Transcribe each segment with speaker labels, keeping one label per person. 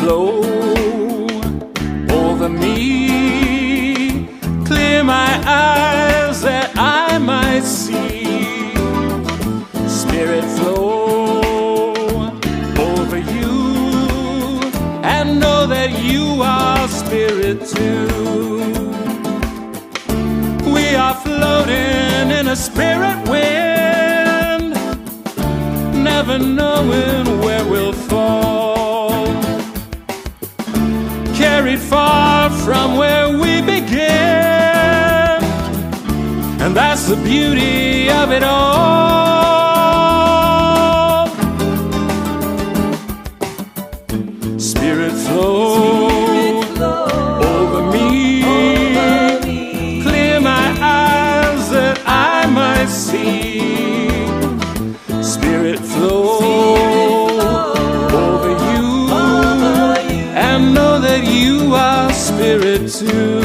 Speaker 1: flow over me. Clear my eyes that I might see. Spirit flow over you, and know that you are spirit too. We are floating in a spirit wind, never knowing where we'll fall. Carried far from where we began, and that's the beauty of it all. Spirit flow over me. Clear my eyes that I might see. Spirit flow over you, and know that you are spirit too.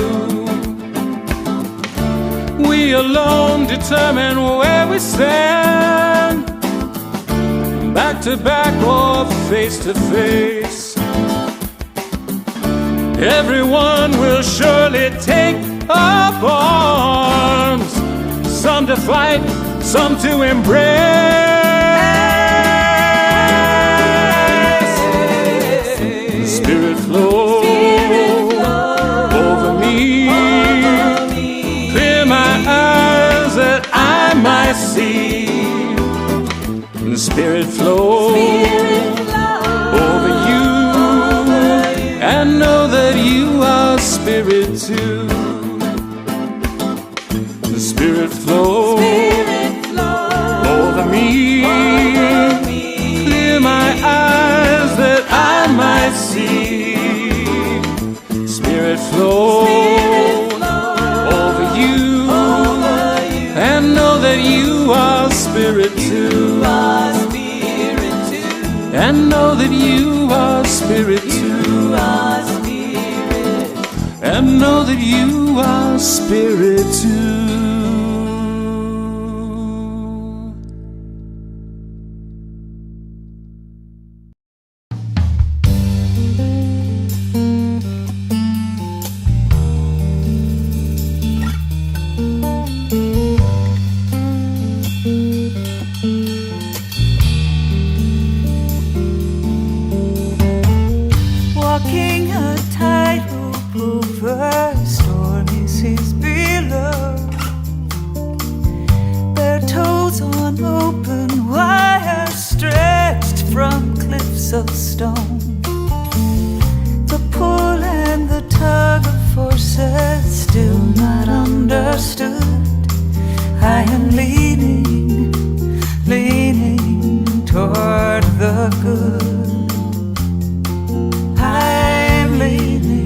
Speaker 1: We alone determine where we stand, back to back or face to face. Everyone will surely take up arms, some to fight, some to embrace. Spirit flow over me. Clear my eyes that I might see. Spirit flow over you, and know that you are spirit too. The spirit flow over me. Clear my eyes that I might see. Spirit flow over you, and know that you are spirit too. And know that you are spirit too. And know that you are spirit too.
Speaker 2: Walking a tightrope over stormy seas below, their toes on open wire stretched from cliffs of stone. The pull and the tug of forces still not understood. I am leaning toward the good. I'm leaning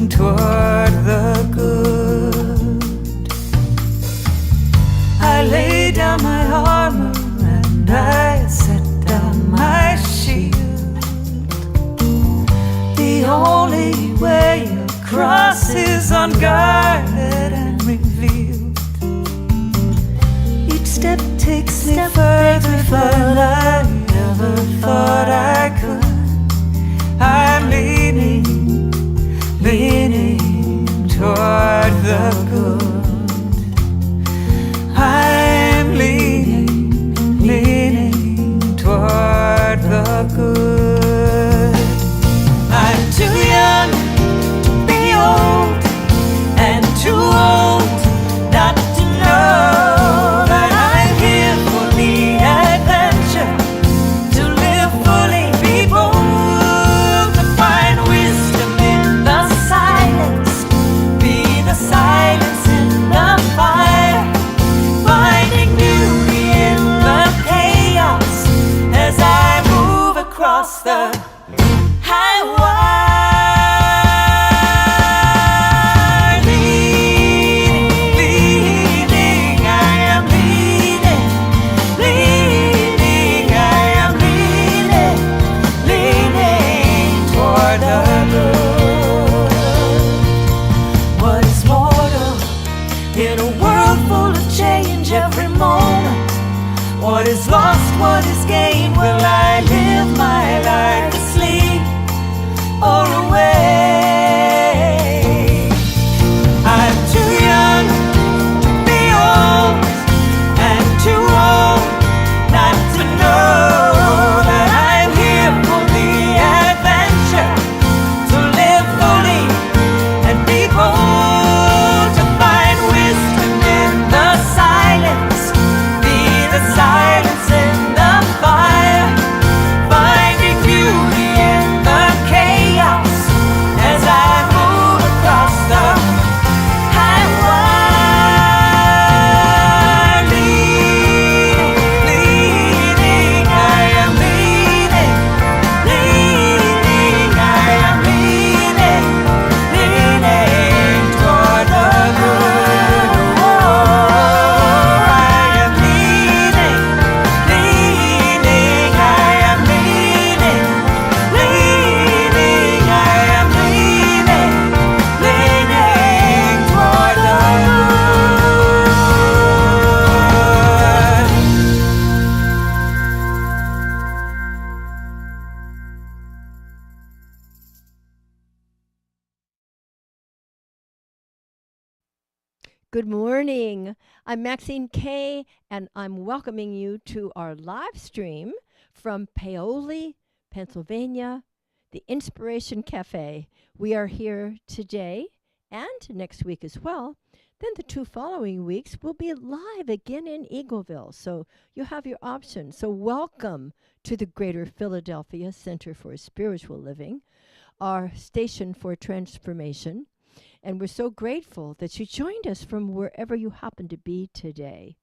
Speaker 2: toward the good. I lay down my armor and I set down my shield. The only way across is unguarded and revealed. Each step takes me further than I ever thought I could. I'm leaning toward the good. I'm leaning toward the good. I'm too young to be old, and too old not to know that I'm here for the adventure, to live fully, be bold, to find wisdom in the silence, be the silence in the fire, finding beauty in the chaos as I move across the highway. What is lost, what is gained? Will I live my life? or away. I'm too young to be old and too old not to know that I'm here for the adventure, to live fully and be bold, to find wisdom in the silence, be the silence in the fire, finding beauty in the chaos as I move across the highway. Leading, I am leading, leading, I am leading, leading toward the good. I am leading, leading, I am leading, leading, I am leading, leading toward the
Speaker 3: Good morning. I'm Maxine Kay, and I'm welcoming you to our live stream from Paoli, Pennsylvania, the Inspiration Cafe. We are here today and next week as well. Then the 2 following weeks will be live again in Eagleville, so you have your options. So welcome to the Greater Philadelphia Center for Spiritual Living, our station for transformation. And we're so grateful that you joined us from wherever you happen to be today.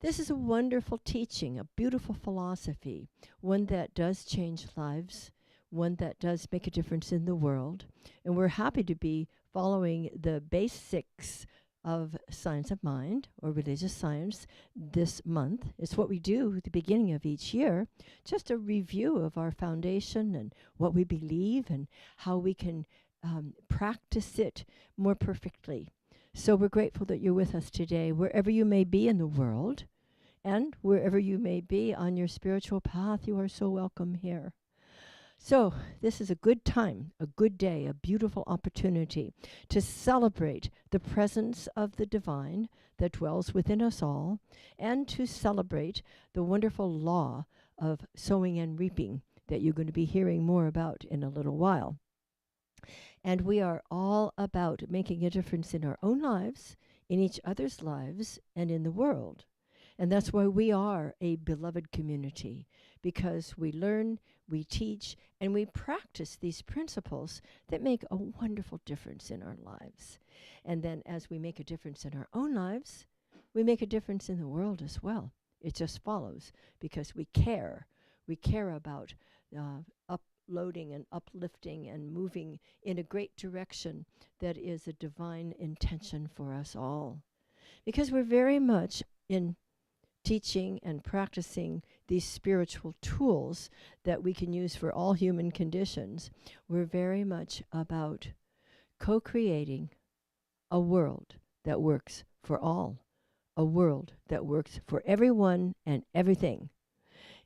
Speaker 3: This is a wonderful teaching, a beautiful philosophy, one that does change lives, one that does make a difference in the world. And we're happy to be following the basics of science of mind or religious science this month. It's what we do at the beginning of each year, just a review of our foundation and what we believe and how we can practice it more perfectly. So we're grateful that you're with us today, wherever you may be in the world, and wherever you may be on your spiritual path. You are so welcome here. So this is a good time, a good day, a beautiful opportunity to celebrate the presence of the divine that dwells within us all, and to celebrate the wonderful law of sowing and reaping that you're going to be hearing more about in a little while. And we are all about making a difference in our own lives, in each other's lives, and in the world. And that's why we are a beloved community, because we learn, we teach, and we practice these principles that make a wonderful difference in our lives. And then as we make a difference in our own lives, we make a difference in the world as well. It just follows, because we care. We care about uploading and uplifting and moving in a great direction that is a divine intention for us all. Because we're very much in teaching and practicing these spiritual tools that we can use for all human conditions. We're very much about co-creating a world that works for all, a world that works for everyone and everything.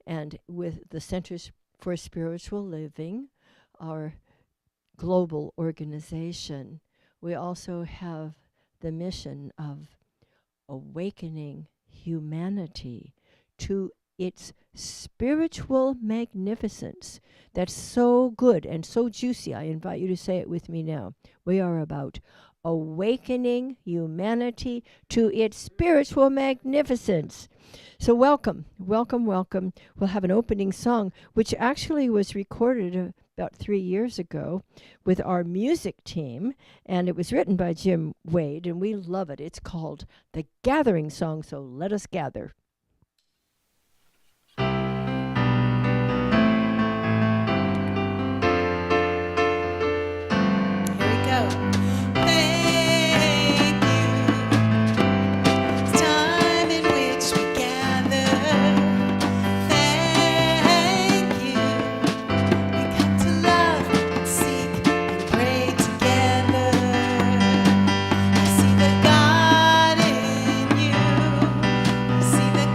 Speaker 3: And with the Centers for Spiritual Living, our global organization, we also have the mission of awakening humanity to its spiritual magnificence. That's so good and so juicy. I invite you to say it with me now. We are about awakening humanity to its spiritual magnificence. So welcome, welcome, welcome. We'll have an opening song, which actually was recorded about 3 years ago with our music team, and it was written by Jim Wade, and we love it. It's called The Gathering Song, so let us gather.
Speaker 2: Here we go. Thank you. It's time in which we gather. Thank you. We come to love and seek and pray together. I see the God in you. I see the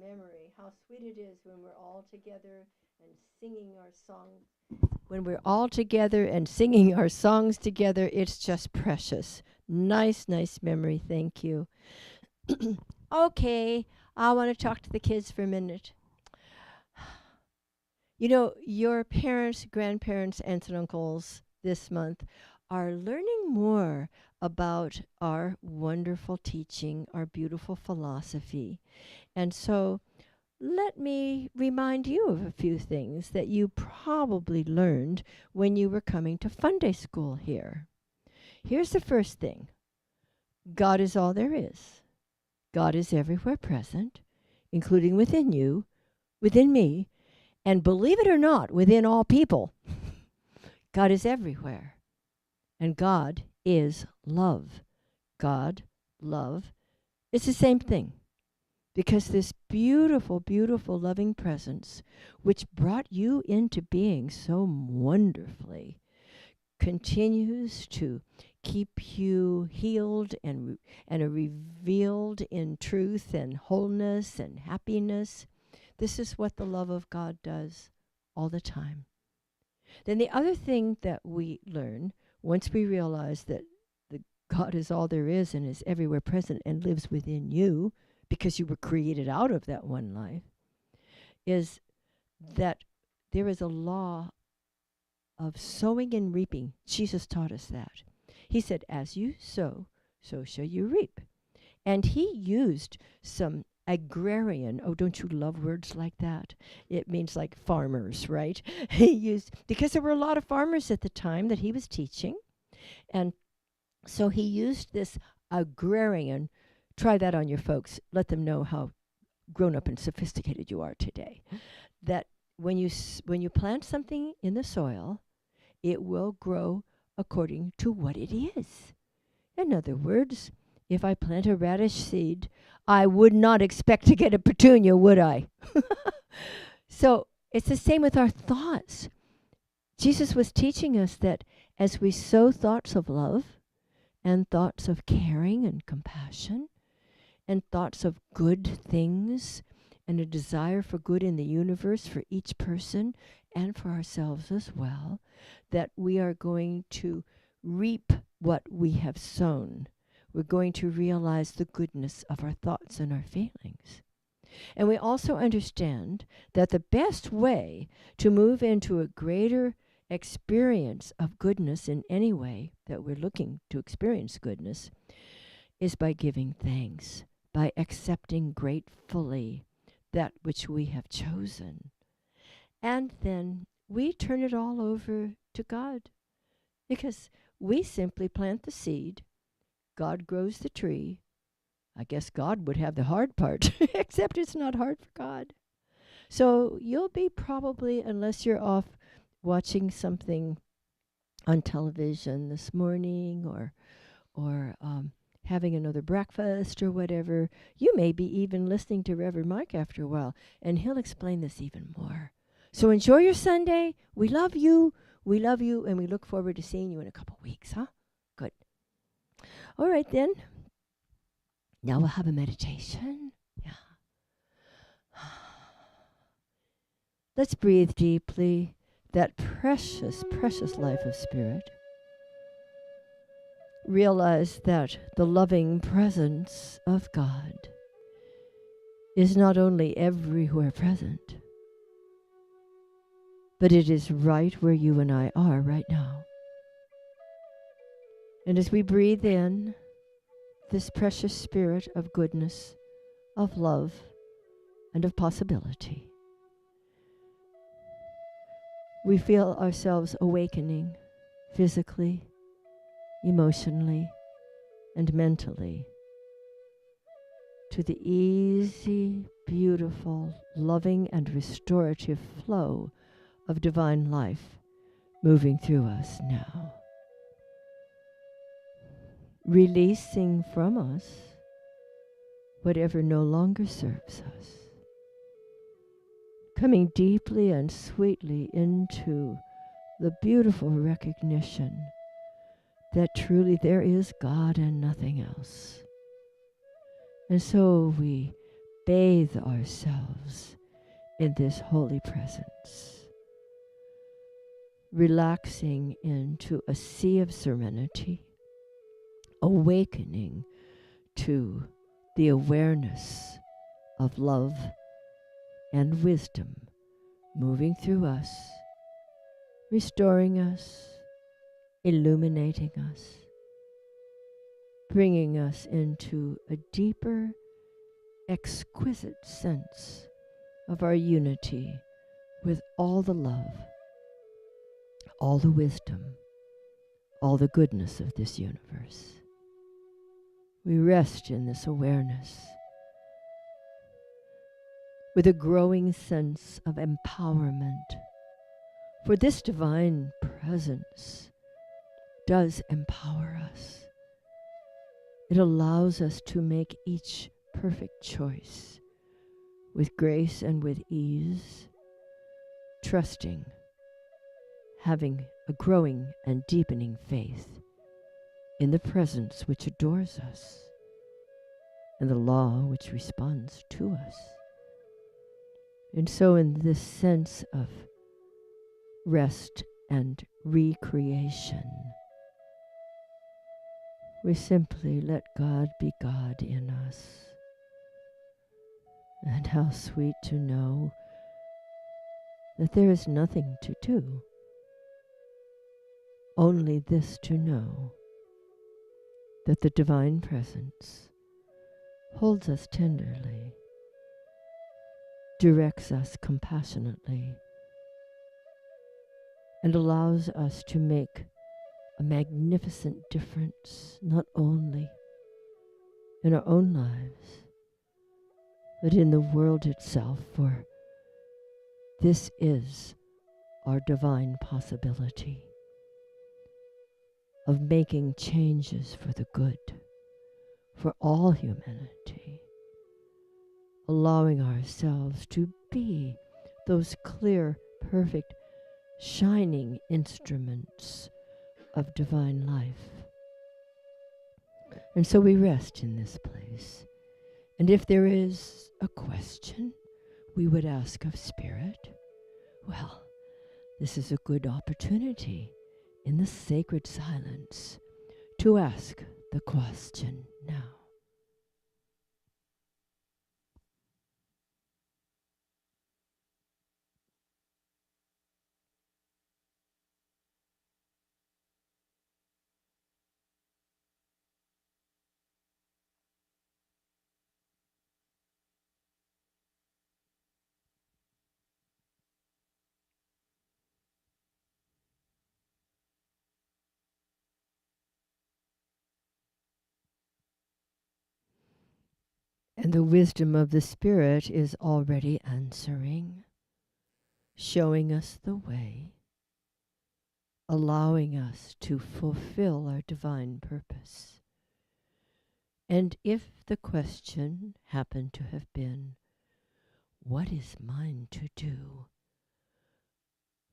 Speaker 3: memory how sweet it is when we're all together and singing our songs. When we're all together and singing our songs together, it's just precious. Nice, nice memory. Thank you. Okay, I want to talk to the kids for a minute. You know, your parents, grandparents, aunts, and uncles this month are learning more about our wonderful teaching, our beautiful philosophy. And so let me remind you of a few things that you probably learned when you were coming to Funday school here. Here's the first thing. God is all there is. God is everywhere present, including within you, within me, and believe it or not, within all people. God is everywhere. And God is love. God, love, it's the same thing. Because this beautiful, beautiful, loving presence, which brought you into being so wonderfully, continues to keep you healed and revealed in truth and wholeness and happiness. This is what the love of God does all the time. Then the other thing that we learn, once we realize that the God is all there is and is everywhere present and lives within you, because you were created out of that one life, is that there is a law of sowing and reaping. Jesus taught us that. He said, as you sow, so shall you reap. And he used some agrarian, oh, don't you love words like that? It means like farmers, right? He used, because there were a lot of farmers at the time that he was teaching. And so he used this agrarian. Try that on your folks. Let them know how grown up and sophisticated you are today. That when you plant something in the soil, it will grow according to what it is. In other words, if I plant a radish seed, I would not expect to get a petunia, would I? So it's the same with our thoughts. Jesus was teaching us that as we sow thoughts of love and thoughts of caring and compassion and thoughts of good things and a desire for good in the universe for each person and for ourselves as well, that we are going to reap what we have sown. We're going to realize the goodness of our thoughts and our feelings. And we also understand that the best way to move into a greater experience of goodness in any way that we're looking to experience goodness is by giving thanks, by accepting gratefully that which we have chosen. And then we turn it all over to God, because we simply plant the seed. God grows the tree. I guess God would have the hard part, except it's not hard for God. So you'll be probably, unless you're off watching something on television this morning or having another breakfast or whatever, you may be even listening to Reverend Mike after a while, and he'll explain this even more. So enjoy your Sunday. We love you, and we look forward to seeing you in a couple weeks, huh? Good. All right, then. Now we'll have a meditation. Yeah. Let's breathe deeply that precious, precious life of spirit. Realize that the loving presence of God is not only everywhere present, but it is right where you and I are right now. And as we breathe in this precious spirit of goodness, of love, and of possibility, we feel ourselves awakening physically, emotionally, and mentally to the easy, beautiful, loving, and restorative flow of divine life moving through us now. Releasing from us whatever no longer serves us. Coming deeply and sweetly into the beautiful recognition that truly there is God and nothing else. And so we bathe ourselves in this holy presence, relaxing into a sea of serenity, awakening to the awareness of love and wisdom moving through us, restoring us, illuminating us, bringing us into a deeper, exquisite sense of our unity with all the love, all the wisdom, all the goodness of this universe. We rest in this awareness with a growing sense of empowerment, for this divine presence does empower us. It allows us to make each perfect choice with grace and with ease, trusting, having a growing and deepening faith in the presence which adores us and the law which responds to us. And so in this sense of rest and recreation, we simply let God be God in us. And how sweet to know that there is nothing to do, only this to know, that the divine presence holds us tenderly, directs us compassionately, and allows us to make a magnificent difference, not only in our own lives, but in the world itself, for this is our divine possibility of making changes for the good, for all humanity, allowing ourselves to be those clear, perfect, shining instruments of divine life. And so we rest in this place. And if there is a question we would ask of Spirit, well, this is a good opportunity in the sacred silence to ask the question now. And the wisdom of the Spirit is already answering, showing us the way, allowing us to fulfill our divine purpose. And if the question happened to have been, what is mine to do?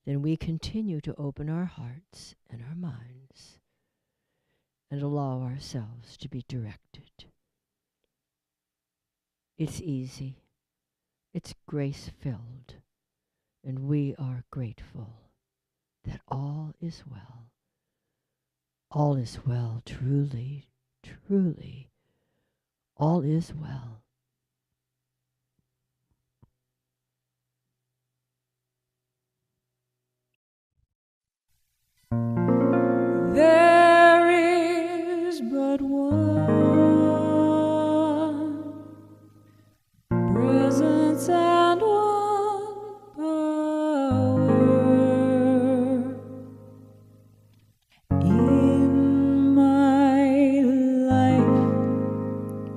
Speaker 3: Then we continue to open our hearts and our minds and allow ourselves to be directed. It's easy, it's grace-filled, and we are grateful that all is well. All is well, truly, truly, all is well.
Speaker 2: There is but one presence and one power in my life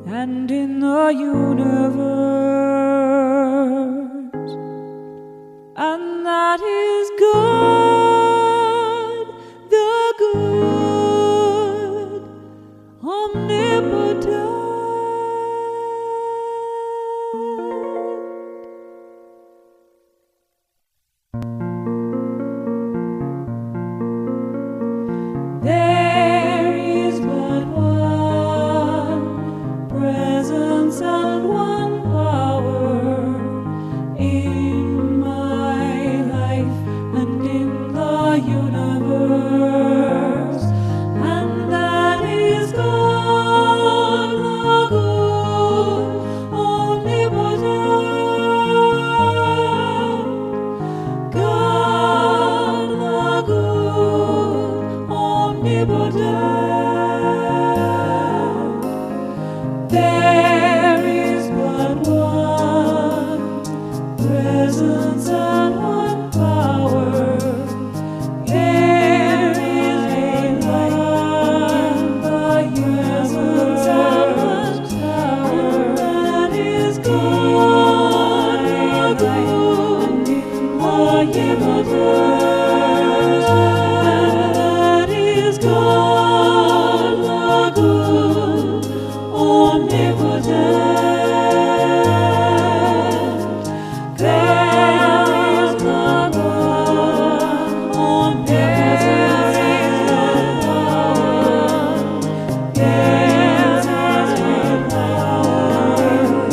Speaker 2: and in the universe, and that is God, the good, omnipotent. There is but one presence and one power That is God, the good, omnipotent. There is the God, omnipotent. There is the power in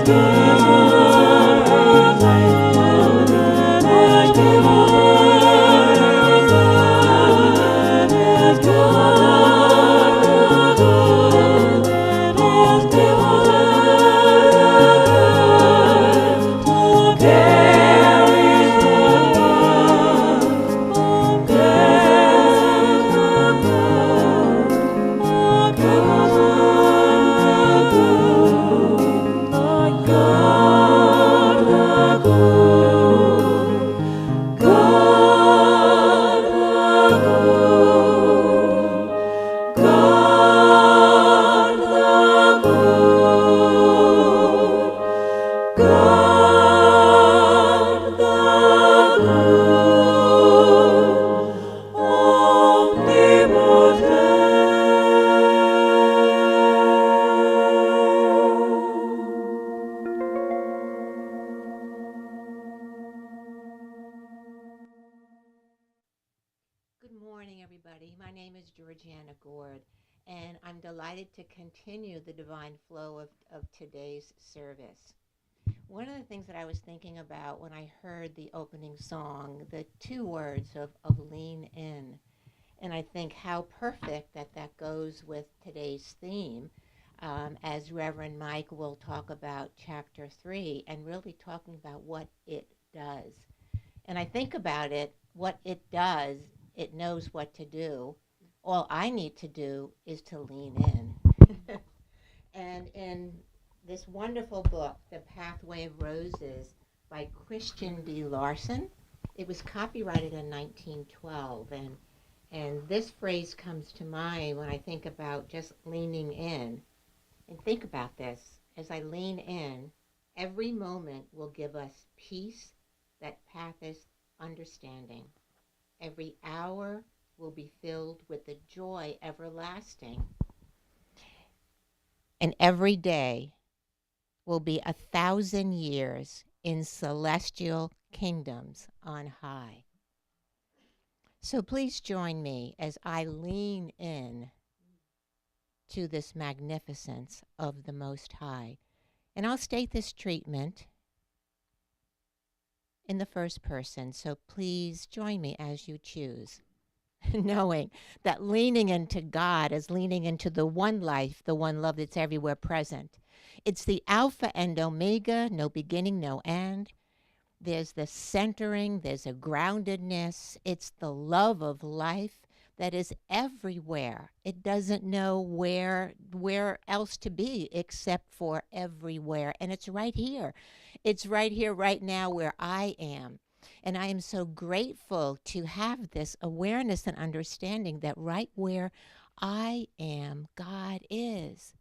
Speaker 2: the universe. That is
Speaker 4: Good morning, everybody. My name is Georgiana Gord, and I'm delighted to continue the divine flow of today's service. One of the things that I was thinking about when I heard the opening song, the two words of lean in, and I think how perfect that goes with today's theme, as Reverend Mike will talk about chapter 3 and really talking about what it does. And I think about it, what it does, it knows what to do. All I need to do is to lean in. And in this wonderful book, The Pathway of Roses by Christian D. Larson, it was copyrighted in 1912. And this phrase comes to mind when I think about just leaning in. And think about this. As I lean in, every moment will give us peace that passeth understanding. Every hour will be filled with the joy everlasting. And every day will be 1,000 years in celestial kingdoms on high. So please join me as I lean in to this magnificence of the Most High. And I'll state this treatment in the first person, so please join me as you choose, knowing that leaning into God is leaning into the one life, the one love that's everywhere present. It's the Alpha and Omega, no beginning, no end. There's the centering, there's a groundedness. It's the love of life that is everywhere. It doesn't know where else to be except for everywhere. And it's right here. It's right here, right now, where I am. And I am so grateful to have this awareness and understanding that right where I am, God is.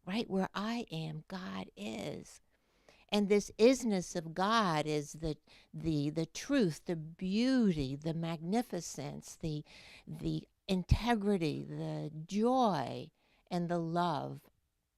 Speaker 4: Right where I am, God is. And this isness of God is the truth, the beauty, the magnificence, the integrity, the joy, and the love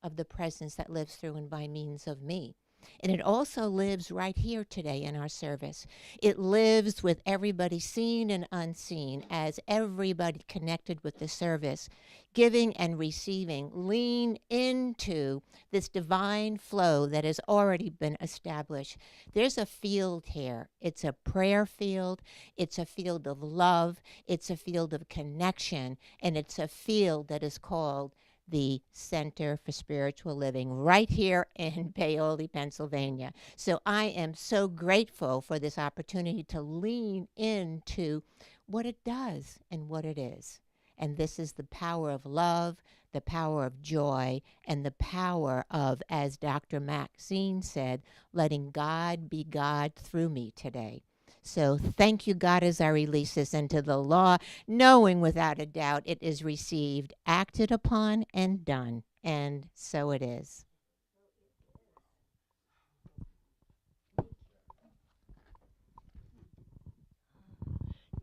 Speaker 4: of the presence that lives through and by means of me. And it also lives right here today in our service. It lives with everybody seen and unseen, as everybody connected with the service, giving and receiving, lean into this divine flow that has already been established. There's a field here. It's a prayer field. It's a field of love. It's a field of connection. And it's a field that is called the Center for Spiritual Living right here in Paoli, Pennsylvania. So I am so grateful for this opportunity to lean into what it does and what it is. And this is the power of love, the power of joy, and the power of, as Dr. Maxine said, letting God be God through me today. So thank you, God, as I release this into the law, knowing without a doubt it is received, acted upon, and done. And so it is.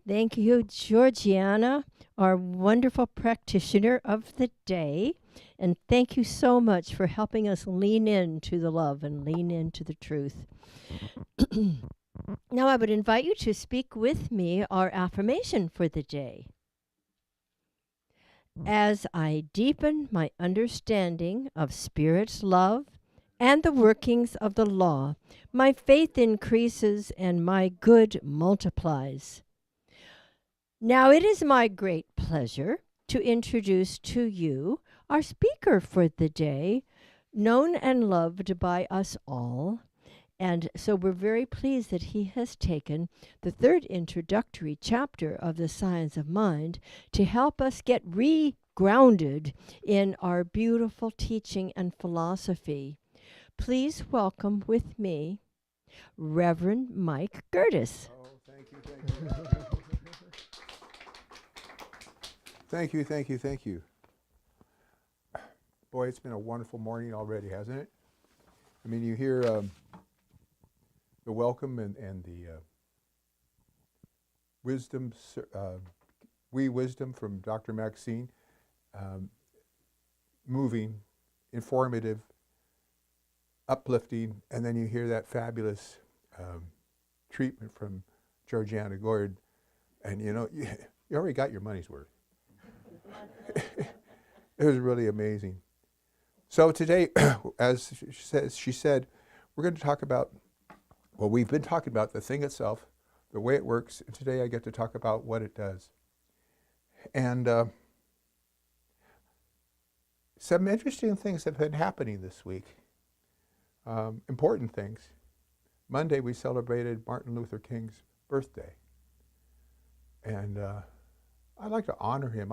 Speaker 3: Thank you, Georgiana, our wonderful practitioner of the day. And thank you so much for helping us lean into the love and lean into the truth. Now, I would invite you to speak with me our affirmation for the day. As I deepen my understanding of Spirit's love and the workings of the law, my faith increases and my good multiplies. Now it is my great pleasure to introduce to you our speaker for the day, known and loved by us all. And so we're very pleased that he has taken the third introductory chapter of the Science of Mind to help us get re-grounded in our beautiful teaching and philosophy. Please welcome with me Reverend Mike Gerdes.
Speaker 5: Oh, thank you. Thank you. Boy, it's been a wonderful morning already, hasn't it? I mean, you hear the welcome and the wisdom, wisdom from Dr. Maxine, moving, informative, uplifting, and then you hear that fabulous treatment from Georgiana Gord, and you know, you already got your money's worth. It was really amazing. So today, as she said, we're going to talk about, well, we've been talking about the thing itself, the way it works, and today I get to talk about what it does. And some interesting things have been happening this week, important things. Monday we celebrated Martin Luther King's birthday. And I'd like to honor him.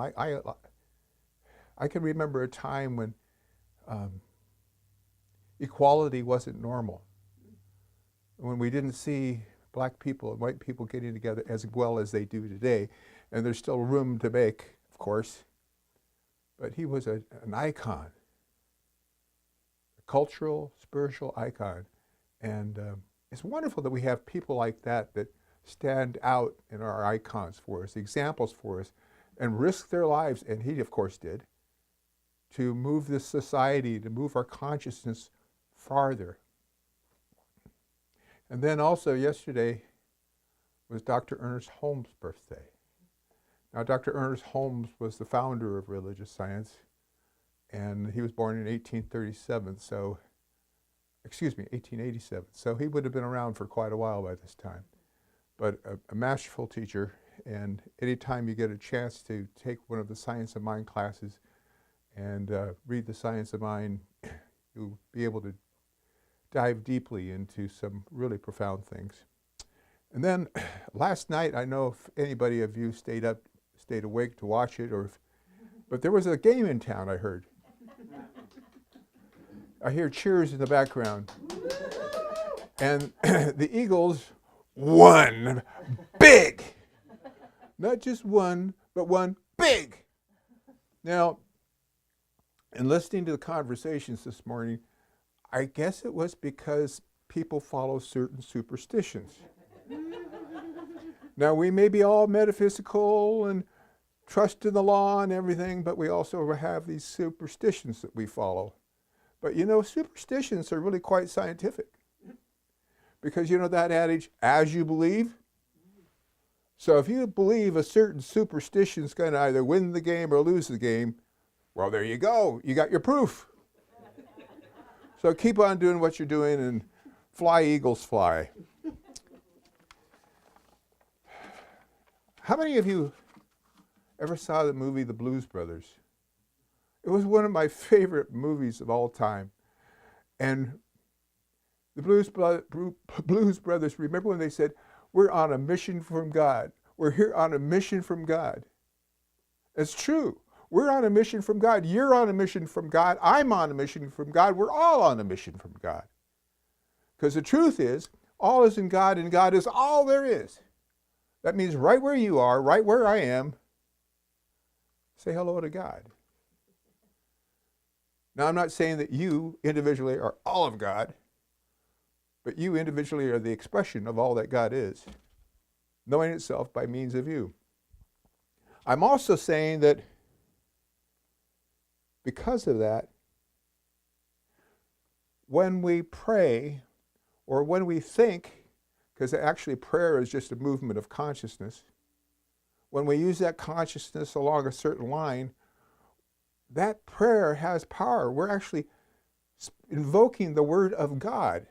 Speaker 5: I can remember a time when equality wasn't normal, when we didn't see black people and white people getting together as well as they do today. And there's still room to make, of course. But he was an icon, a cultural, spiritual icon. And it's wonderful that we have people like that stand out in our icons for us, examples for us, and risk their lives, and he of course did, to move this society, to move our consciousness farther. And then also yesterday was Dr. Ernest Holmes' birthday. Now Dr. Ernest Holmes was the founder of religious science, and he was born in 1837, so, 1887. So he would have been around for quite a while by this time. But a masterful teacher, and anytime you get a chance to take one of the Science of Mind classes and read the Science of Mind, you'll be able to dive deeply into some really profound things. And then last night, I know if anybody of you stayed awake to watch it, but there was a game in town, I heard. I hear cheers in the background. And the Eagles won big. Not just one, but one big. Now, in listening to the conversations this morning, I guess it was because people follow certain superstitions. Now, we may be all metaphysical and trust in the law and everything, but we also have these superstitions that we follow. But you know, superstitions are really quite scientific. Because you know that adage, as you believe? So if you believe a certain superstition is going to either win the game or lose the game, well, there you go. You got your proof. So keep on doing what you're doing and fly, Eagles, fly. How many of you ever saw the movie The Blues Brothers? It was one of my favorite movies of all time. And the Blues Brothers, remember when they said, we're on a mission from God. We're here on a mission from God. It's true. We're on a mission from God. You're on a mission from God. I'm on a mission from God. We're all on a mission from God. Because the truth is, all is in God, and God is all there is. That means right where you are, right where I am, say hello to God. Now, I'm not saying that you individually are all of God, but you individually are the expression of all that God is. knowing itself by means of you. I'm also saying that because of that, when we pray or when we think, because actually prayer is just a movement of consciousness, when we use that consciousness along a certain line, that prayer has power. We're actually invoking the Word of God.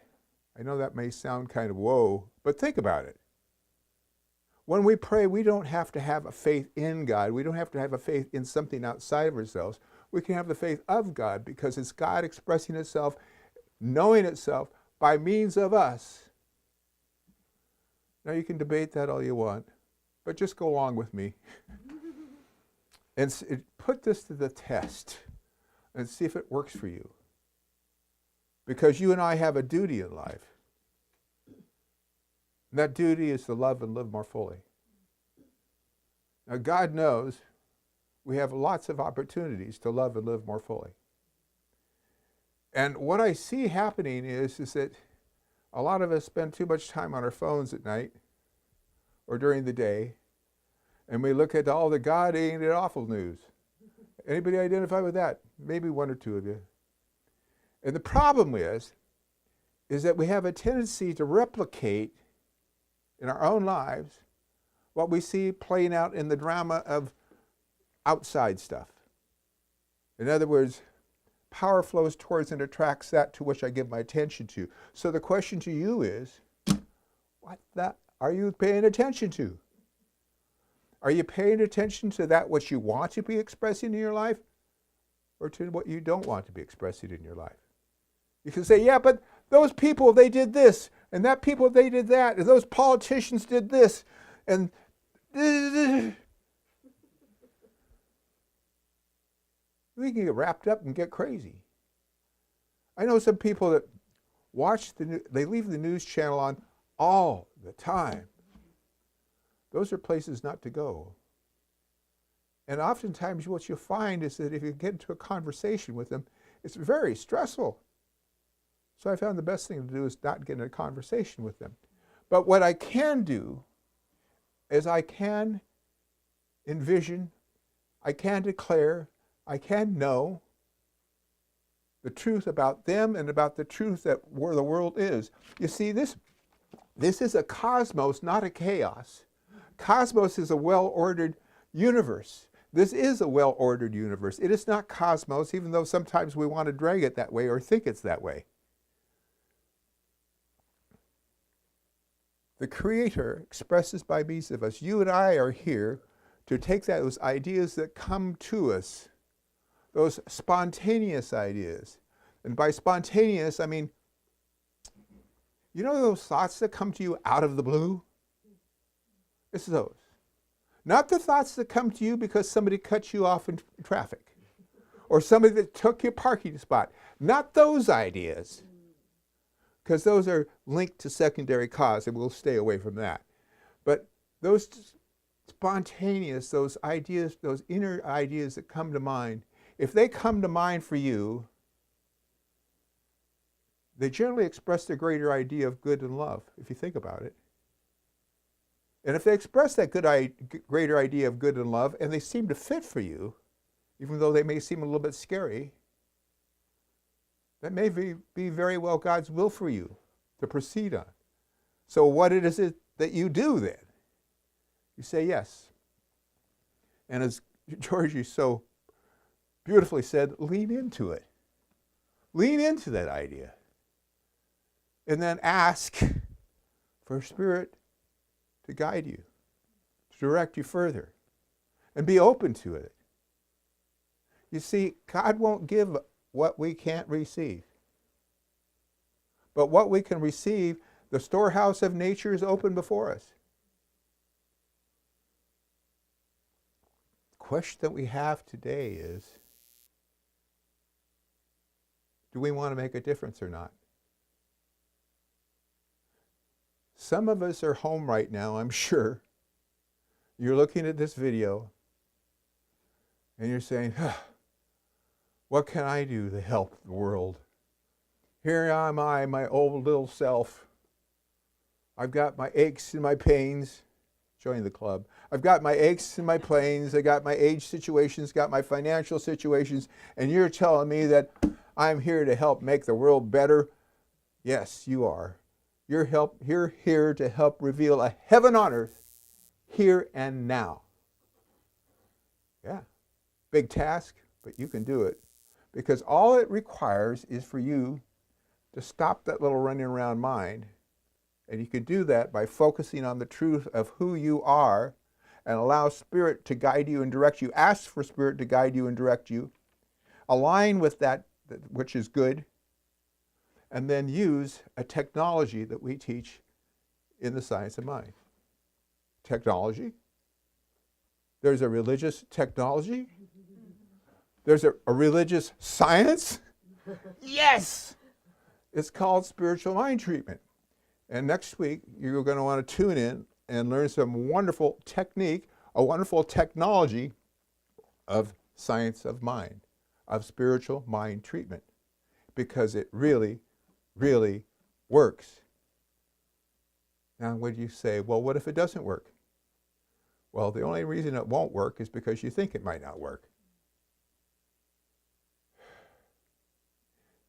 Speaker 5: I know that may sound kind of whoa, but think about it. When we pray, we don't have to have a faith in God. We don't have to have a faith in something outside of ourselves. We can have the faith of God because it's God expressing itself, knowing itself by means of us. Now you can debate that all you want, but just go along with me. And put this to the test and see if it works for you. Because you and I have a duty in life. And that duty is to love and live more fully. Now God knows we have lots of opportunities to love and live more fully. And what I see happening is that a lot of us spend too much time on our phones at night or during the day, and we look at all the God ain't it awful news. Anybody identify with that? Maybe one or two of you. And the problem is that we have a tendency to replicate in our own lives what we see playing out in the drama of outside stuff. In other words, power flows towards and attracts that to which I give my attention to. So the question to you is, what are you paying attention to? Are you paying attention to that which you want to be expressing in your life, or to what you don't want to be expressing in your life? You can say, yeah, but those people, they did this, and that people, they did that, and those politicians did this, and we can get wrapped up and get crazy. I know some people that watch they leave the news channel on all the time. Those are places not to go. And oftentimes what you'll find is that if you get into a conversation with them, it's very stressful. So I found the best thing to do is not get in a conversation with them. But what I can do is I can envision, I can declare, I can know the truth about them and about the truth that where the world is. You see, this is a cosmos, not a chaos. Cosmos is a well-ordered universe. This is a well-ordered universe. It is not cosmos, even though sometimes we want to drag it that way or think it's that way. The Creator expresses by means of us. You and I are here to take those ideas that come to us, those spontaneous ideas. And by spontaneous, I mean, you know those thoughts that come to you out of the blue? It's those. Not the thoughts that come to you because somebody cut you off in traffic or somebody that took your parking spot. Not those ideas, because those are linked to secondary cause, and we'll stay away from that. But those spontaneous, those ideas, those inner ideas that come to mind, if they come to mind for you, they generally express the greater idea of good and love, if you think about it. And if they express that greater idea of good and love, and they seem to fit for you, even though they may seem a little bit scary, that may be very well God's will for you to proceed on. So what is it that you do then? You say yes. And as Georgie so beautifully said, lean into it. Lean into that idea. And then ask for Spirit to guide you, to direct you further, and be open to it. You see, God won't give what we can't receive. But what we can receive, the storehouse of nature is open before us. The question that we have today is, do we want to make a difference or not? Some of us are home right now, I'm sure. You're looking at this video and you're saying, what can I do to help the world? Here am I, my old little self. I've got my aches and my pains. join the club. I've got my aches and my pains. I got my age situations, got my financial situations, and you're telling me that I'm here to help make the world better? Yes, you are. You're here to help reveal a heaven on earth, here and now. Yeah, big task, but you can do it. Because all it requires is for you to stop that little running around mind. And you can do that by focusing on the truth of who you are and allow Spirit to guide you and direct you. Ask for Spirit to guide you and direct you. Align with that which is good. And then use a technology that we teach in the science of mind. Technology. There's a religious technology. There's a religious science. Yes! It's called spiritual mind treatment. And next week, you're going to want to tune in and learn some wonderful technique, a wonderful technology of science of mind, of spiritual mind treatment, because it really, really works. Now, would you say, well, what if it doesn't work? Well, the only reason it won't work is because you think it might not work.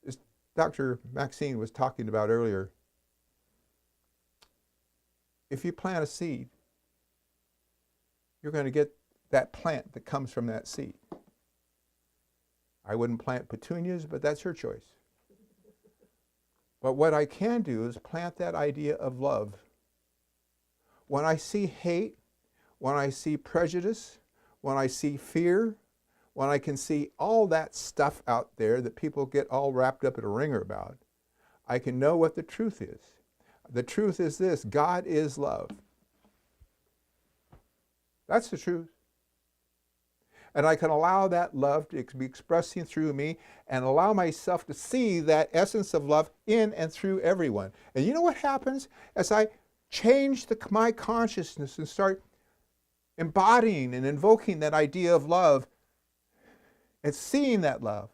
Speaker 5: As Dr. Maxine was talking about earlier, if you plant a seed, you're going to get that plant that comes from that seed. I wouldn't plant petunias, but that's her choice. But what I can do is plant that idea of love. When I see hate, when I see prejudice, when I see fear, when I can see all that stuff out there that people get all wrapped up in a ringer about, I can know what the truth is. The truth is this: God is love. That's the truth. And I can allow that love to be expressing through me and allow myself to see that essence of love in and through everyone. And you know what happens? As I change my consciousness and start embodying and invoking that idea of love and seeing that love,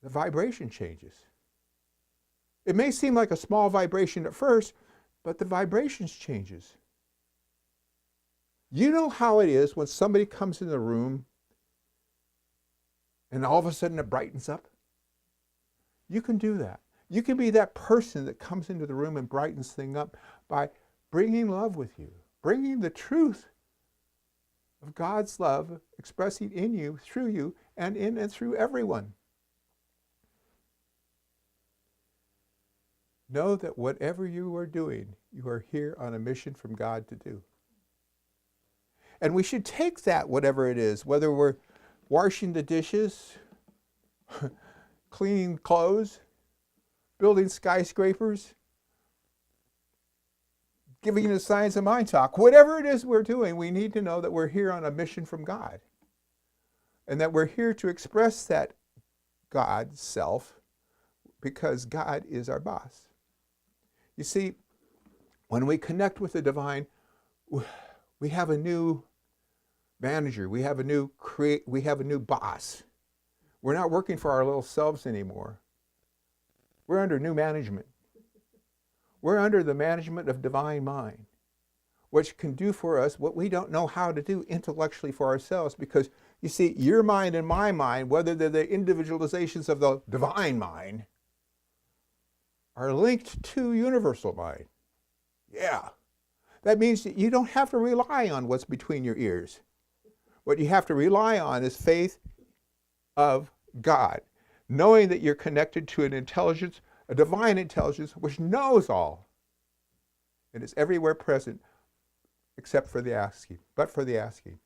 Speaker 5: the vibration changes. It may seem like a small vibration at first, but the vibration changes. You know how it is when somebody comes in the room and all of a sudden it brightens up? You can do that. You can be that person that comes into the room and brightens things up by bringing love with you, bringing the truth of God's love expressing in you, through you, and in and through everyone. Know that whatever you are doing, you are here on a mission from God to do. And we should take that, whatever it is, whether we're washing the dishes, cleaning clothes, building skyscrapers, giving a science of mind talk, whatever it is we're doing, we need to know that we're here on a mission from God. And that we're here to express that God self because God is our boss. You see, when we connect with the divine, we have a new manager. We have a new boss. We're not working for our little selves anymore. We're under new management. We're under the management of divine mind, which can do for us what we don't know how to do intellectually for ourselves, because you see, your mind and my mind, whether they're the individualizations of the divine mind, are linked to universal mind. Yeah. That means that you don't have to rely on what's between your ears. What you have to rely on is faith of God, knowing that you're connected to an intelligence, a divine intelligence, which knows all. It is everywhere present, except for the asking, but for the asking.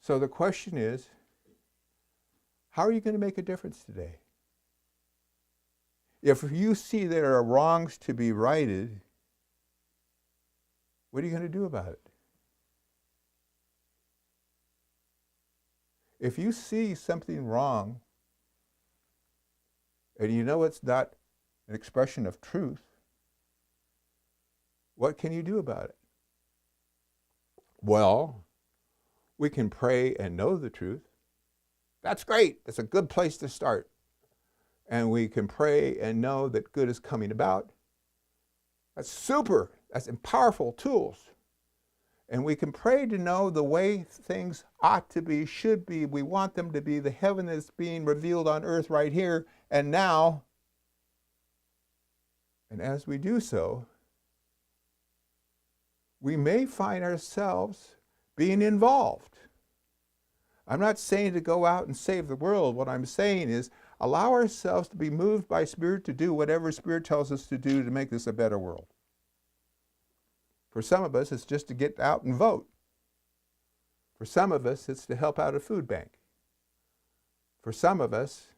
Speaker 5: So the question is, how are you going to make a difference today? If you see there are wrongs to be righted, what are you going to do about it? If you see something wrong, and you know it's not an expression of truth, what can you do about it? Well, we can pray and know the truth. That's great. That's a good place to start. And we can pray and know that good is coming about. That's super. That's powerful tools. And we can pray to know the way things ought to be, should be. We want them to be the heaven that's being revealed on earth right here and now. And as we do so, we may find ourselves being involved. I'm not saying to go out and save the world. What I'm saying is allow ourselves to be moved by Spirit to do whatever Spirit tells us to do to make this a better world. For some of us, it's just to get out and vote. For some of us, it's to help out a food bank. For some of us,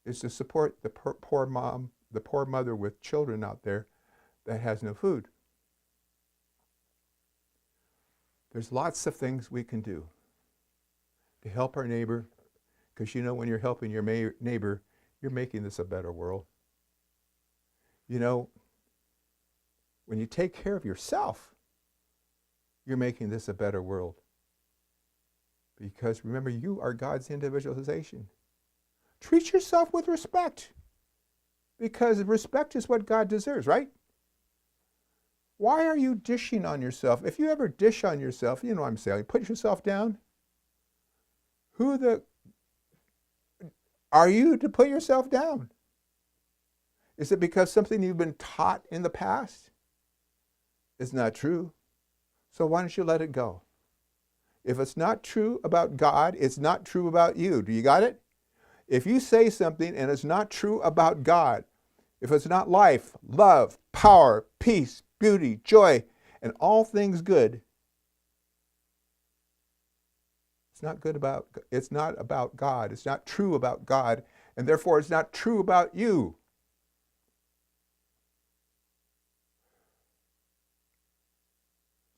Speaker 5: it's to support the poor mom, the poor mother with children out there that has no food. There's lots of things we can do to help our neighbor, because you know when you're helping your neighbor, you're making this a better world. You know, when you take care of yourself, you're making this a better world. Because remember, you are God's individualization. Treat yourself with respect, because respect is what God deserves, right? Why are you dishing on yourself? If you ever dish on yourself, you know what I'm saying, put yourself down. Are you to put yourself down? Is it because something you've been taught in the past? It's not true. So why don't you let it go? If it's not true about God, it's not true about you. Do you got it? If you say something and it's not true about God, if it's not life, love, power, peace, beauty, joy, and all things good, it's not about God. It's not true about God, and therefore it's not true about you.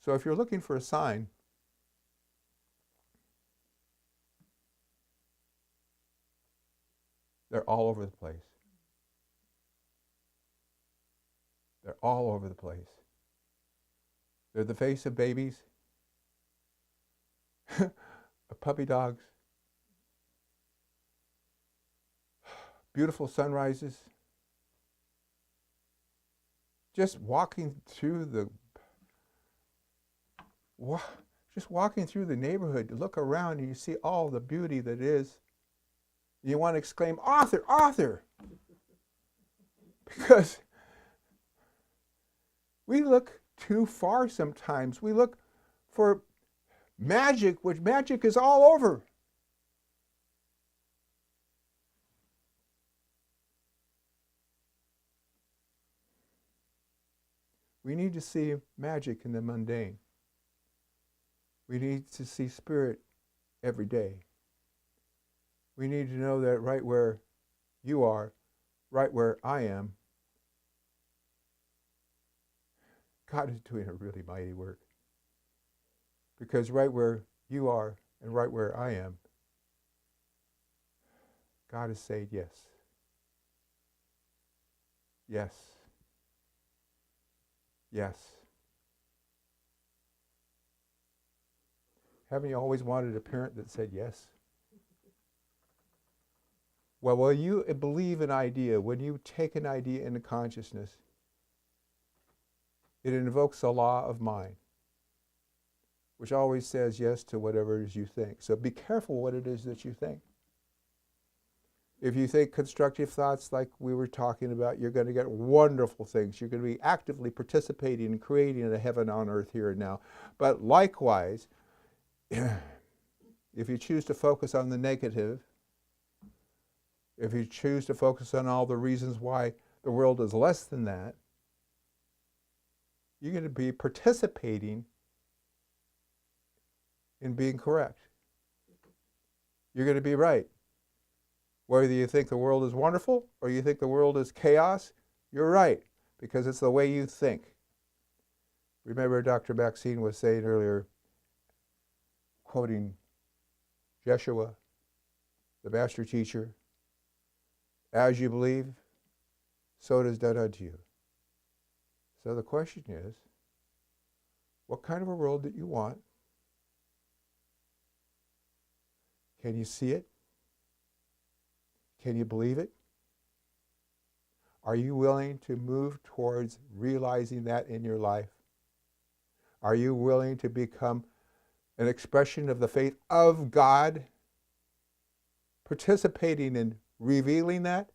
Speaker 5: So if you're looking for a sign, they're all over the place. They're all over the place. They're the face of babies, of puppy dogs, beautiful sunrises, just walking through the neighborhood. You look around and you see all the beauty that is. You want to exclaim, "Author, author!" Because we look too far sometimes. We look for magic, which magic is all over. We need to see magic in the mundane. We need to see Spirit every day. We need to know that right where you are, right where I am, God is doing a really mighty work. Because right where you are and right where I am, God has said yes. Yes. Yes. Haven't you always wanted a parent that said yes? Well, when you believe an idea, when you take an idea into consciousness, it invokes a law of mind, which always says yes to whatever it is you think. So be careful what it is that you think. If you think constructive thoughts like we were talking about, you're going to get wonderful things. You're going to be actively participating in creating a heaven on earth here and now. But likewise, if you choose to focus on the negative, if you choose to focus on all the reasons why the world is less than that, you're going to be participating in being correct. You're going to be right. Whether you think the world is wonderful or you think the world is chaos, you're right, because it's the way you think. Remember Dr. Maxine was saying earlier, quoting Jeshua, the master teacher, "As you believe, so it is done unto you." So the question is, what kind of a world do you want? Can you see it? Can you believe it? Are you willing to move towards realizing that in your life? Are you willing to become an expression of the faith of God, participating in revealing that?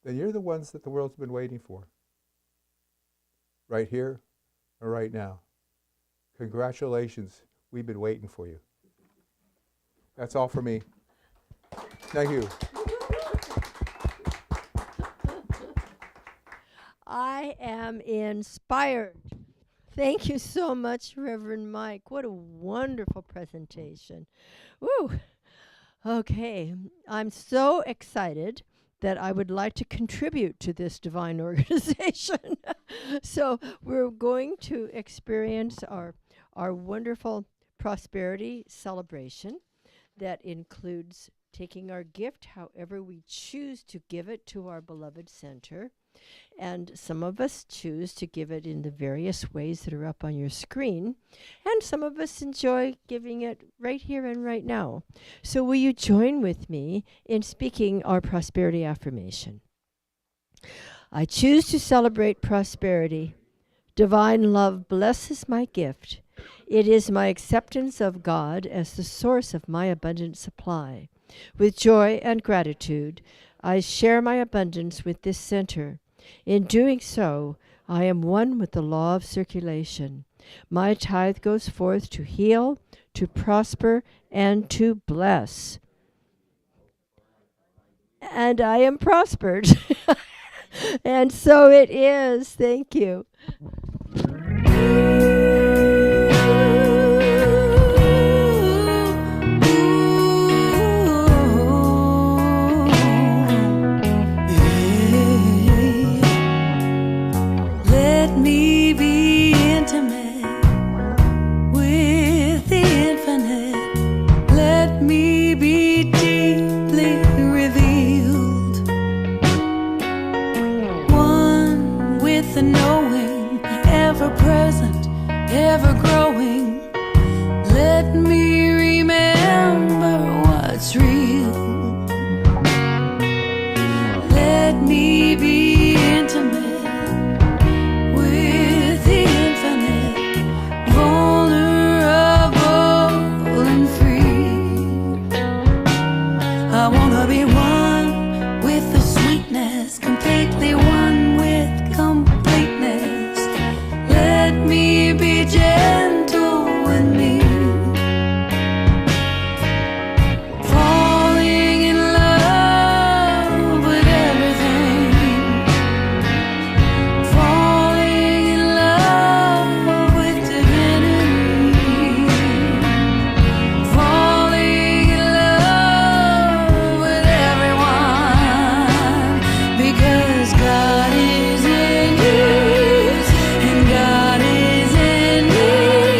Speaker 5: Then you're the ones that the world's been waiting for. Right here or right now. Congratulations, we've been waiting for you. That's all for me. Thank you.
Speaker 3: I am inspired. Thank you so much, Reverend Mike. What a wonderful presentation. Woo! Okay, I'm so excited that I would like to contribute to this divine organization. So we're going to experience our wonderful prosperity celebration that includes taking our gift however we choose to give it to our beloved center. And some of us choose to give it in the various ways that are up on your screen. And some of us enjoy giving it right here and right now. So will you join with me in speaking our prosperity affirmation? I choose to celebrate prosperity. Divine love blesses my gift. It is my acceptance of God as the source of my abundant supply. With joy and gratitude, I share my abundance with this center. In doing so, I am one with the law of circulation. My tithe goes forth to heal, to prosper, and to bless. And I am prospered. And so it is. Thank you.
Speaker 2: Let me be intimate with the infinite. Let me be deeply revealed. One with the knowing, ever present, ever growing. Let me remember what's real. Let me be intimate with the infinite, vulnerable and free. I wanna be one with the sweetness, completely one with completeness. Let me be gentle with me, falling in love with everything, falling in love with divinity, falling in love with everyone, because God is in you and God is in me.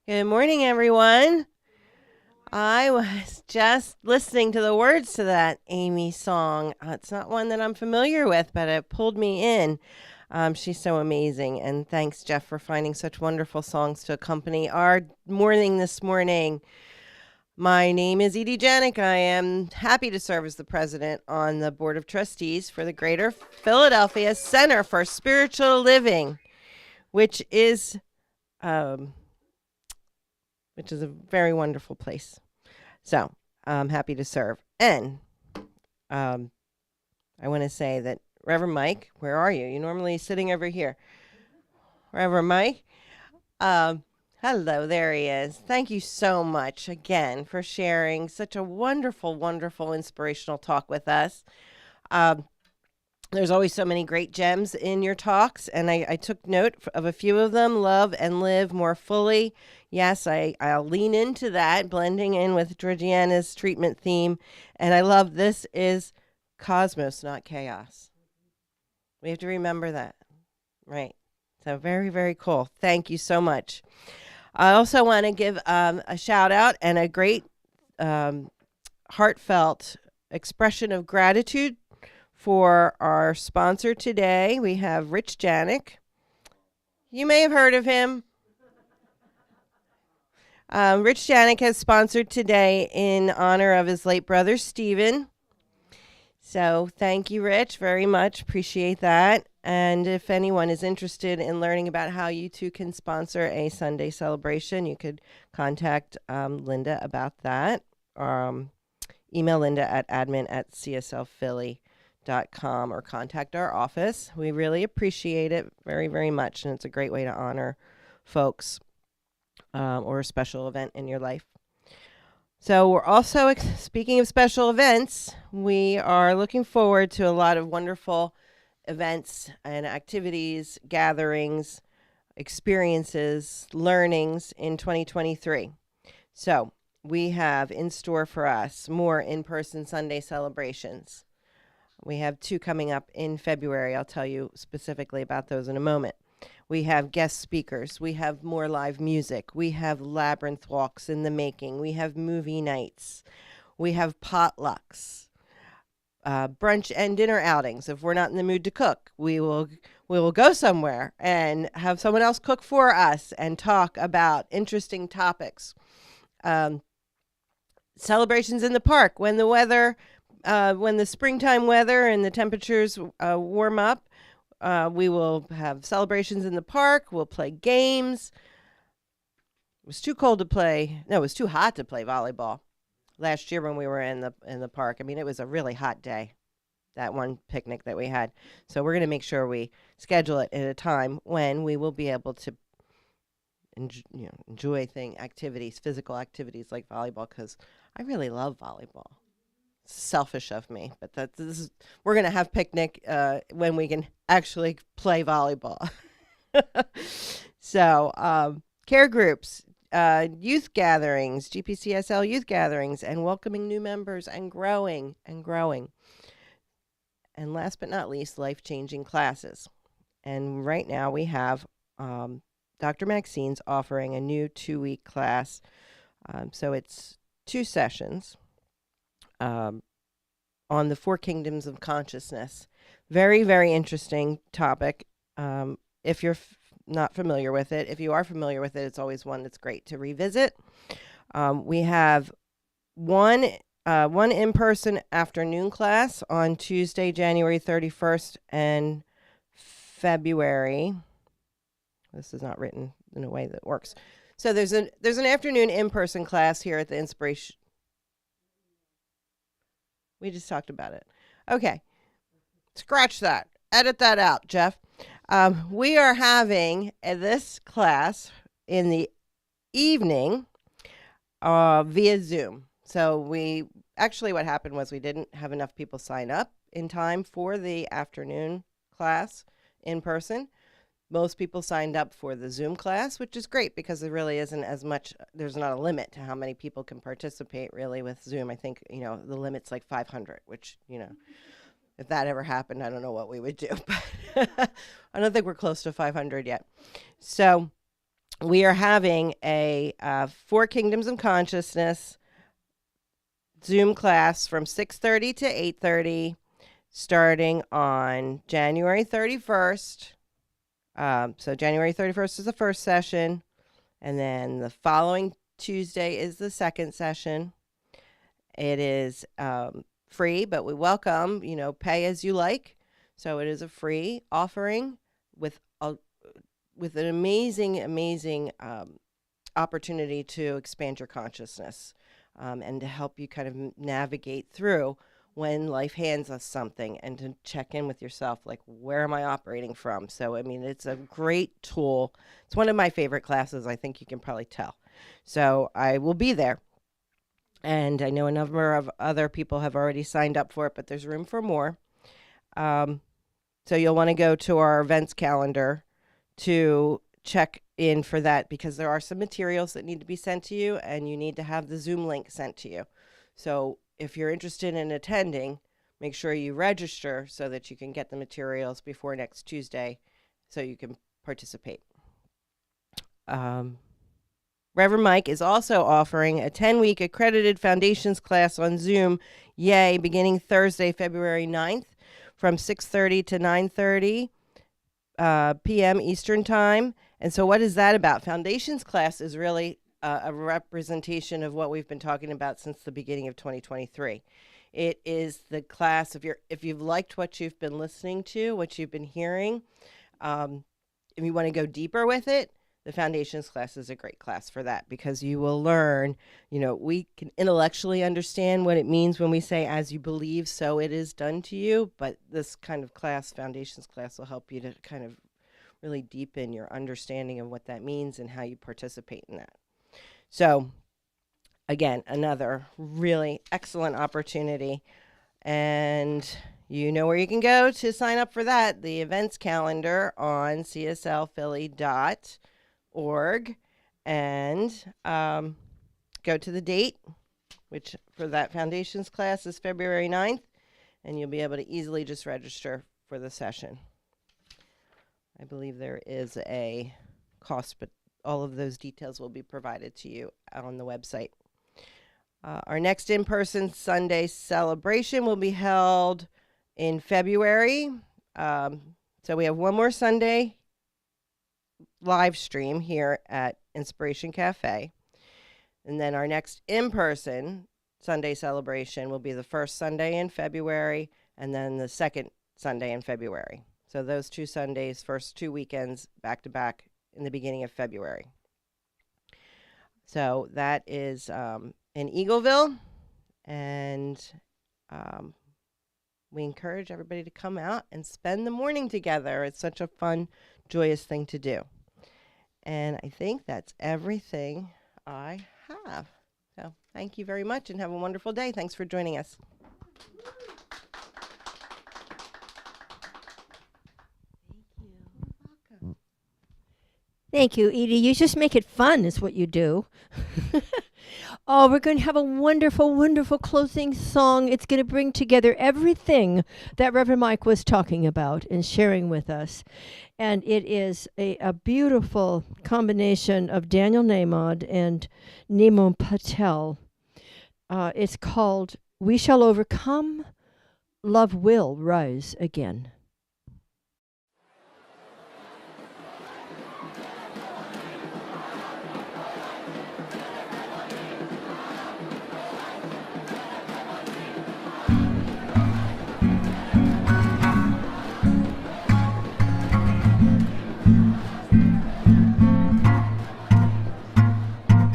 Speaker 6: Good morning, everyone. I was just listening to the words to that Amy song. It's not one that I'm familiar with, but it pulled me in. She's so amazing. And thanks, Jeff, for finding such wonderful songs to accompany our morning this morning. My name is Edie Janik. I am happy to serve as the president on the Board of Trustees for the Greater Philadelphia Center for Spiritual Living, which is a very wonderful place. So I'm happy to serve. And I want to say that Reverend Mike, where are you? You're normally sitting over here. Reverend Mike, hello, there he is. Thank you so much again for sharing such a wonderful, wonderful, inspirational talk with us. There's always so many great gems in your talks, and I took note of a few of them. Love and live more fully. Yes, I'll lean into that, blending in with Georgiana's treatment theme. And I love this is cosmos, not chaos. We have to remember that. Right. So very, very cool. Thank you so much. I also want to give a shout out and a great heartfelt expression of gratitude for our sponsor today. We have Rich Janik. You may have heard of him. Rich Janik has sponsored today in honor of his late brother, Stephen. So thank you, Rich, very much. Appreciate that. And if anyone is interested in learning about how you too can sponsor a Sunday celebration, you could contact Linda about that. Email Linda at admin@cslphilly.com or contact our office. We really appreciate it very, very much. And it's a great way to honor folks or a special event in your life. So we're also, speaking of special events, we are looking forward to a lot of wonderful events and activities, gatherings, experiences, learnings in 2023. So we have in store for us more in-person Sunday celebrations. We have 2 coming up in February. I'll tell you specifically about those in a moment. We have guest speakers. We have more live music. We have labyrinth walks in the making. We have movie nights. We have potlucks, brunch and dinner outings. If we're not in the mood to cook, we will go somewhere and have someone else cook for us and talk about interesting topics. Celebrations in the park when the springtime weather and the temperatures warm up. We will have celebrations in the park. We'll play games. It was too cold to play. No, it was too hot to play volleyball last year when we were in the park. I mean, it was a really hot day, that one picnic that we had. So we're going to make sure we schedule it at a time when we will be able to enjoy activities, physical activities like volleyball, because I really love volleyball. Selfish of me, but we're gonna have picnic when we can actually play volleyball. So care groups, youth gatherings, GPCSL youth gatherings, and welcoming new members and growing. And last but not least, life-changing classes. And right now we have Dr. Maxine's offering a new 2-week class. So it's 2 sessions. On the 4 kingdoms of consciousness. Very, very interesting topic. If you're not familiar with it, if you are familiar with it, it's always one that's great to revisit. We have one in-person afternoon class on Tuesday, January 31st and February. This is not written in a way that works. So there's an afternoon in-person class here at the Inspiration. We just talked about it. Okay. Scratch that. Edit that out, Jeff. We are having this class in the evening via Zoom. So what happened was we didn't have enough people sign up in time for the afternoon class in person. Most people signed up for the Zoom class, which is great because there really isn't as much, there's not a limit to how many people can participate really with Zoom. I think, the limit's like 500, which, if that ever happened, I don't know what we would do. But I don't think we're close to 500 yet. So we are having a 4 Kingdoms of Consciousness Zoom class from 6:30 to 8:30, starting on January 31st. So January 31st is the first session, and then the following Tuesday is the second session. It is free, but we welcome, pay as you like. So it is a free offering with an amazing opportunity to expand your consciousness and to help you kind of navigate through when life hands us something, and to check in with yourself, like, where am I operating from? So, I mean, it's a great tool. It's one of my favorite classes. I think you can probably tell. So I will be there. And I know a number of other people have already signed up for it, but there's room for more. So you'll want to go to our events calendar to check in for that, because there are some materials that need to be sent to you, and you need to have the Zoom link sent to you. So if you're interested in attending, make sure you register so that you can get the materials before next Tuesday so you can participate. Reverend Mike is also offering a 10-week accredited foundations class on Zoom, beginning Thursday, February 9th from 6:30 to 9:30 p.m. Eastern Time. And so what is that about? Foundations class is really a representation of what we've been talking about since the beginning of 2023. It is the class, if you've liked what you've been listening to, what you've been hearing, if you want to go deeper with it, the foundations class is a great class for that, because you will learn, we can intellectually understand what it means when we say, as you believe, so it is done to you. But this kind of class, foundations class, will help you to kind of really deepen your understanding of what that means and how you participate in that. So again, another really excellent opportunity. And you know where you can go to sign up for that. The events calendar on cslphilly.org, and go to the date, which for that foundations class is February 9th, and you'll be able to easily just register for the session. I believe there is a cost, but all of those details will be provided to you on the website. Our next in-person Sunday celebration will be held in February. So we have one more Sunday live stream here at Inspiration Cafe. And then our next in-person Sunday celebration will be the first Sunday in February, and then the second Sunday in February. So those 2 Sundays, first 2 weekends back to back in the beginning of February. So that is in Eagleville, and we encourage everybody to come out and spend the morning together. It's such a fun, joyous thing to do. And I think that's everything I have. So thank you very much, and have a wonderful day. Thanks for joining us.
Speaker 3: Thank you, Edie. You just make it fun is what you do. Oh, we're going to have a wonderful, wonderful closing song. It's going to bring together everything that Reverend Mike was talking about and sharing with us. And it is a beautiful combination of Daniel Nahmod and Nemo Patel. It's called We Shall Overcome, Love Will Rise Again.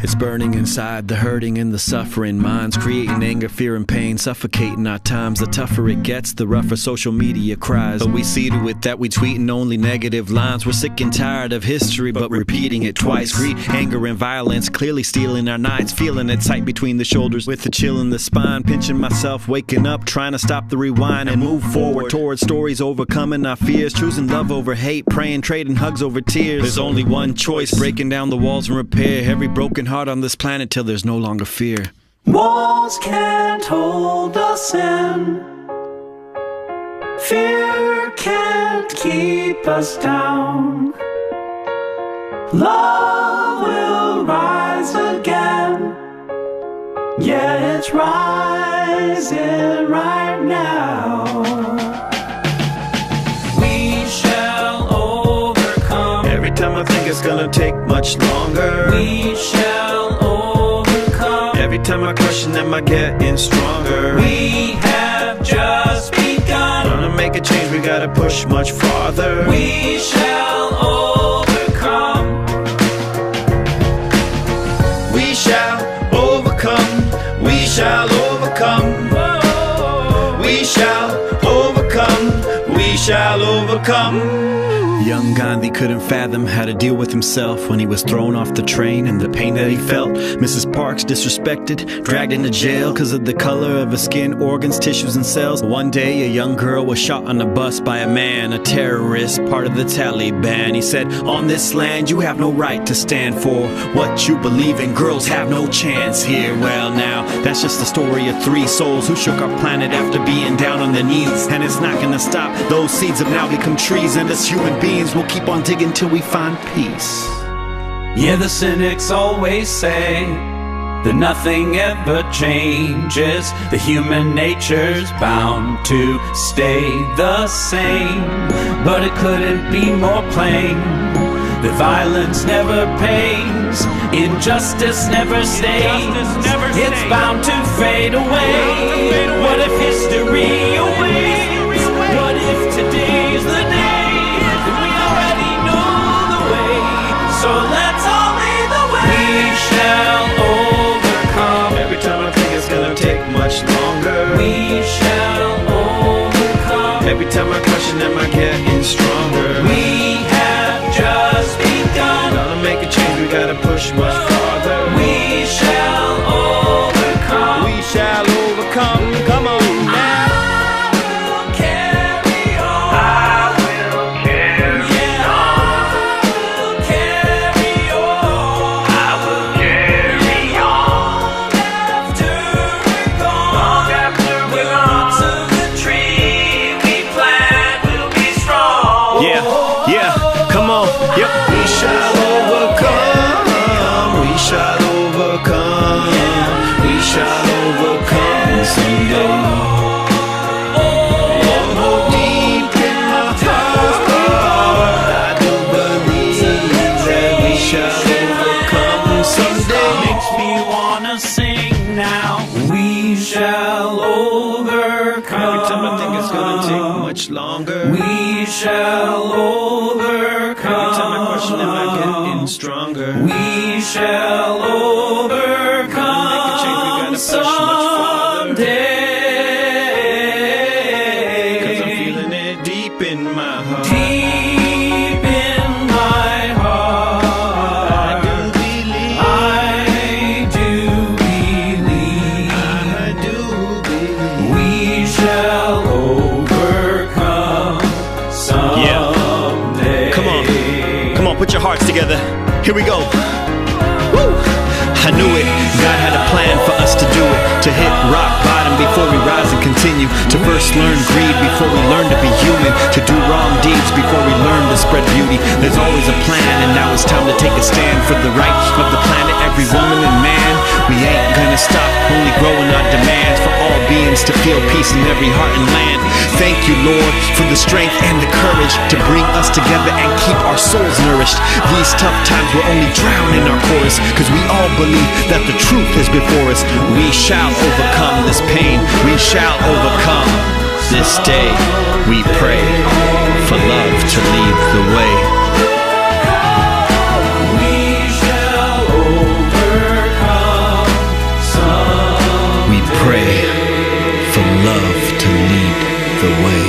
Speaker 1: It's burning inside, the hurting and the suffering. Minds creating anger, fear and pain, suffocating our times. The tougher it gets, the rougher social media cries. But we see to it that we tweeting only negative lines. We're sick and tired of history, but repeating it twice. Greed, anger and violence, clearly stealing our nights. Feeling it tight between the shoulders with a chill in the spine. Pinching myself, waking up, trying to stop the rewind and move forward towards stories, overcoming our fears. Choosing love over hate, praying, trading hugs over tears. There's only one choice, breaking down the walls and repair every broken heart on this planet till there's no longer fear.
Speaker 2: Walls can't hold us in. Fear can't keep us down. Love will rise again. Yeah, it's rising right now. We shall overcome.
Speaker 1: Every time I think it's gonna take much longer,
Speaker 2: We shall overcome.
Speaker 1: every time I question, am I getting stronger?
Speaker 2: We have just begun.
Speaker 1: Gonna make a change, we gotta push much farther.
Speaker 2: We shall overcome.
Speaker 1: We shall overcome. We shall overcome. We shall overcome. We shall overcome. Young Gandhi couldn't fathom how to deal with himself when he was thrown off the train and the pain that he felt. Mrs. Parks disrespected, dragged into jail because of the color of her skin, organs, tissues, and cells. One day, a young girl was shot on a bus by a man, a terrorist, part of the Taliban. He said, on this land, you have no right to stand for what you believe in. Girls have no chance here. Well, now, that's just the story of three souls who shook our planet after being down on their knees. And it's not gonna stop. Those seeds have now become trees, and as human beings, we'll keep on digging till we find peace.
Speaker 2: Yeah, the cynics always say that nothing ever changes. The human nature's bound to stay the same. But it couldn't be more plain that violence never pays, injustice never stays. It's bound to fade away. What if history awaits? What if today's the day? So let's all lead the way. We shall overcome.
Speaker 1: Every time I think it's gonna take much longer,
Speaker 2: We shall overcome.
Speaker 1: every time I question, am I getting stronger?
Speaker 2: We have just begun.
Speaker 1: Gonna make a change, we gotta push much farther.
Speaker 2: We shall overcome.
Speaker 1: We shall overcome. Come on now.
Speaker 2: I will carry on.
Speaker 1: I will carry
Speaker 2: Yeah, I will carry on.
Speaker 1: I will carry
Speaker 2: Long after we're gone.
Speaker 1: Long after we're
Speaker 2: The roots of the tree we plant will be strong.
Speaker 1: Yeah, yeah, come on. Yep. We shall overcome. We shall overcome. We shall overcome someday. Deep in my heart, I do believe that we shall overcome someday.
Speaker 2: Makes me wanna sing now. We shall overcome.
Speaker 1: Every time I think it's gonna take much longer,
Speaker 2: We shall overcome.
Speaker 1: every time I question, am I getting stronger?
Speaker 2: We shall overcome.
Speaker 1: Make a change, we gotta push much farther.
Speaker 2: Someday.
Speaker 1: 'Cause I'm feeling it deep in my heart.
Speaker 2: Deep in my heart.
Speaker 1: I do believe.
Speaker 2: I do believe.
Speaker 1: I do believe.
Speaker 2: We shall overcome someday.
Speaker 1: Come on. Come on, put your hearts together. Here we go. Woo! I knew it. God had a plan for us to do it. To hit rock bottom before we rise and continue. To first learn greed before we learn to be human. To do wrong deeds before we learn to spread beauty. There's always a plan, and now it's time to take a stand for the right of the planet, every woman and man. We ain't gonna stop, only growing our demands for all beings to feel peace in every heart and land. Thank you, Lord, for the strength and the courage to bring us together and keep our souls nourished. These tough times will only drown in our chorus, cause we all believe that the truth is before us. We shall overcome this pain. We shall overcome this day. We pray for love to lead the way.
Speaker 2: We shall overcome someday.
Speaker 1: We pray for love to lead the way.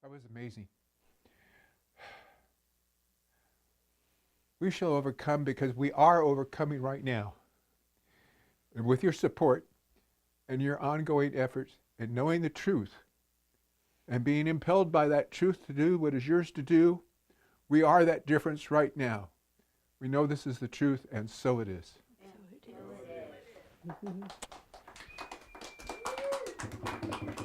Speaker 5: That was amazing. We shall overcome because we are overcoming right now. And with your support and your ongoing efforts and knowing the truth, and being impelled by that truth to do what is yours to do, we are that difference right now. We know this is the truth, and so it is. So it is.